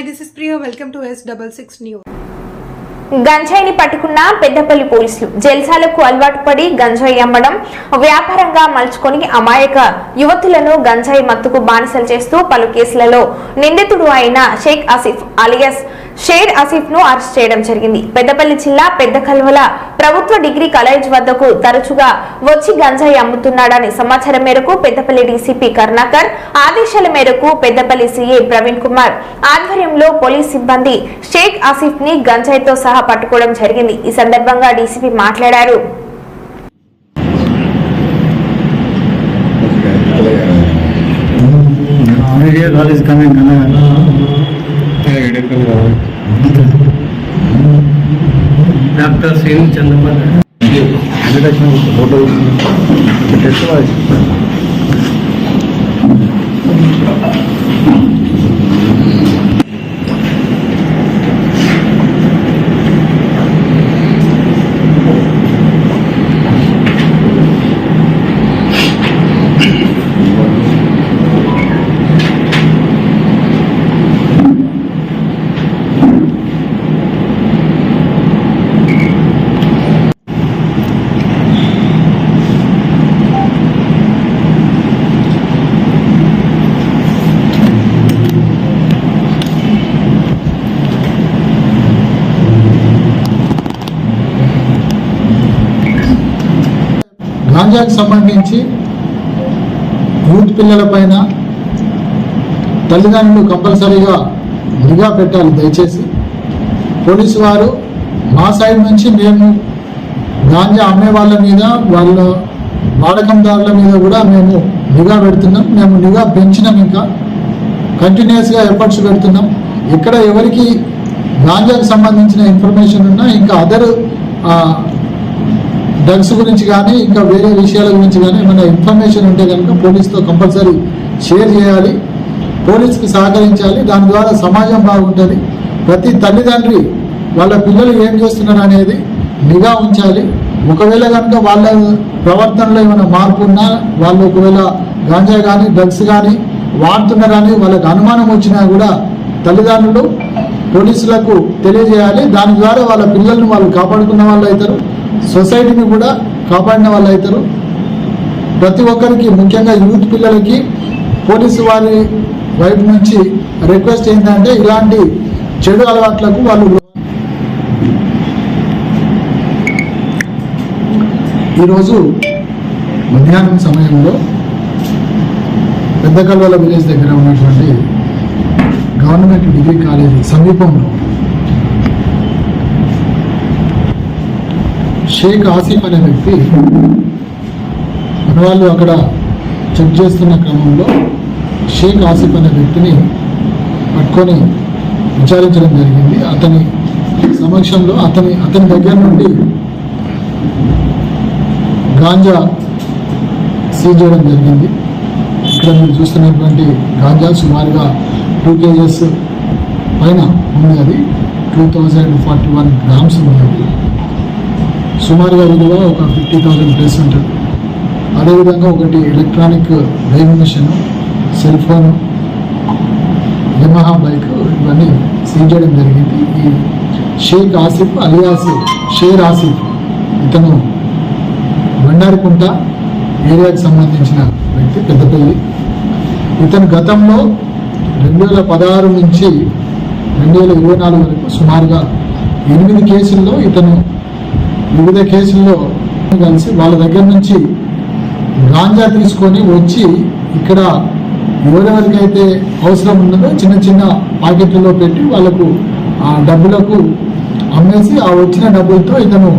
Hi, this is Priya. Welcome to S66 News. గంజాయిని పట్టుకున్న పెద్దపల్లి పోలీసులు జల్సాలకు అలవాటు పడి గంజాయి అమ్మడం వ్యాపారంగా మలుచుకొని అమాయక యువతులను గంజాయి మత్తుకు బానిసలు చేస్తూ పలు కేసులలో నిందితుడు అయిన షేక్ ఆసిఫ్ అలియాస్ షేర్ ఆసిఫ్ ను అరెస్ట్ చేయడం జరిగింది. పెద్దపల్లి జిల్లా పెద్ద కల్వల ప్రభుత్వ డిగ్రీ కాలేజ్ వద్దకు తరచుగా వచ్చి గంజాయి అమ్ముతున్నాడని సమాచారం మేరకు పెద్దపల్లి డీసీపీ కరుణాకర్ ఆదేశాల మేరకు పెద్దపల్లి సీఐ ప్రవీణ్ కుమార్ ఆధ్వర్యంలో పోలీస్ సిబ్బంది షేక్ ఆసిఫ్ ని గంజాయితో సహా పట్టుకోవడం జరిగింది. ఈ సందర్భంగా డీసీపీ మాట్లాడారు. डॉक्टर सेन चंद्रमल గాంజాకి సంబంధించి యూత్ పిల్లలపైన తల్లిదండ్రులు కంపల్సరీగా నిఘా పెట్టాలి. దయచేసి పోలీసు వారు మా సైడ్ నుంచి మేము గాంజా అమ్మే వాళ్ళ మీద వాళ్ళ వాడకందారుల మీద కూడా మేము నిఘా పెడుతున్నాం. మేము నిఘా పెంచినాం, ఇంకా కంటిన్యూస్గా ఎఫర్ట్స్ పెడుతున్నాం. ఎక్కడ ఎవరికి గాంజాకి సంబంధించిన ఇన్ఫర్మేషన్ ఉన్నా, ఇంకా అదర్ డ్రగ్స్ గురించి కానీ ఇంకా వేరే విషయాల గురించి కానీ ఏమైనా ఇన్ఫర్మేషన్ ఉంటే కనుక పోలీస్తో కంపల్సరీ షేర్ చేయాలి, పోలీస్కి సహకరించాలి. దాని ద్వారా సమాజం బాగుంటుంది. ప్రతి తల్లిదండ్రి వాళ్ళ పిల్లలు ఏం చేస్తున్నారు అనేది నిఘా ఉంచాలి. ఒకవేళ కనుక వాళ్ళ ప్రవర్తనలో ఏమైనా మార్పు ఉన్నా, వాళ్ళు ఒకవేళ గాంజా కానీ డ్రగ్స్ కానీ వాడుతున్నారని వాళ్ళకి అనుమానం వచ్చినా కూడా తల్లిదండ్రులు పోలీసులకు తెలియజేయాలి. దాని ద్వారా వాళ్ళ పిల్లలను వాళ్ళు కాపాడుకున్న వాళ్ళు అవుతారు, సొసైటీని కూడా కాపాడిన వాళ్ళు అవుతారు. ప్రతి ఒక్కరికి, ముఖ్యంగా యూత్ పిల్లలకి పోలీసు వారి వైపు నుంచి రిక్వెస్ట్ ఏంటంటే ఇలాంటి చెడు అలవాట్లకు వాళ్ళు ఈరోజు మధ్యాహ్నం సమయంలో పెద్ద కల్వల విలేజ్ దగ్గర ఉన్నటువంటి గవర్నమెంట్ డిగ్రీ కాలేజీ సమీపంలో షేక్ ఆసిఫ్ అనే వ్యక్తి మన వాళ్ళు అక్కడ చెక్ చేస్తున్న క్రమంలో షేక్ ఆసిఫ్ అనే వ్యక్తిని పట్టుకొని విచారించడం జరిగింది. అతని సమక్షంలో అతని దగ్గర నుండి గాంజా సీజ్ చేయడం జరిగింది. ఇక్కడ మీరు చూస్తున్నటువంటి గాంజా సుమారుగా 2 kgs పైన ఉంది. అది 2041 grams ఉంది. సుమారుగా విలువ ఒక 50,000 ప్లస్ ఉంటుంది. అదేవిధంగా ఒకటి electronic driving machine, cell phone, Yamaha bike ఇవన్నీ సీజ్ చేయడం జరిగింది. ఈ షేక్ ఆసిఫ్ అలియాస్ షేర్ ఆసిఫ్ ఇతను బండారికుంట ఏరియాకి సంబంధించిన వ్యక్తి, పెద్దపల్లి. ఇతను గతంలో 2016 నుంచి 2024 వరకు సుమారుగా 8 కేసుల్లో ఇతను వివిధ కేసుల్లో కలిసి వాళ్ళ దగ్గర నుంచి గాంజా తీసుకొని వచ్చి ఇక్కడ ఎవరెవరికైతే అవసరం ఉన్నదో చిన్న చిన్న పాకెట్లలో పెట్టి వాళ్ళకు ఆ డబ్బులకు అమ్మేసి ఆ వచ్చిన డబ్బులతో ఇతను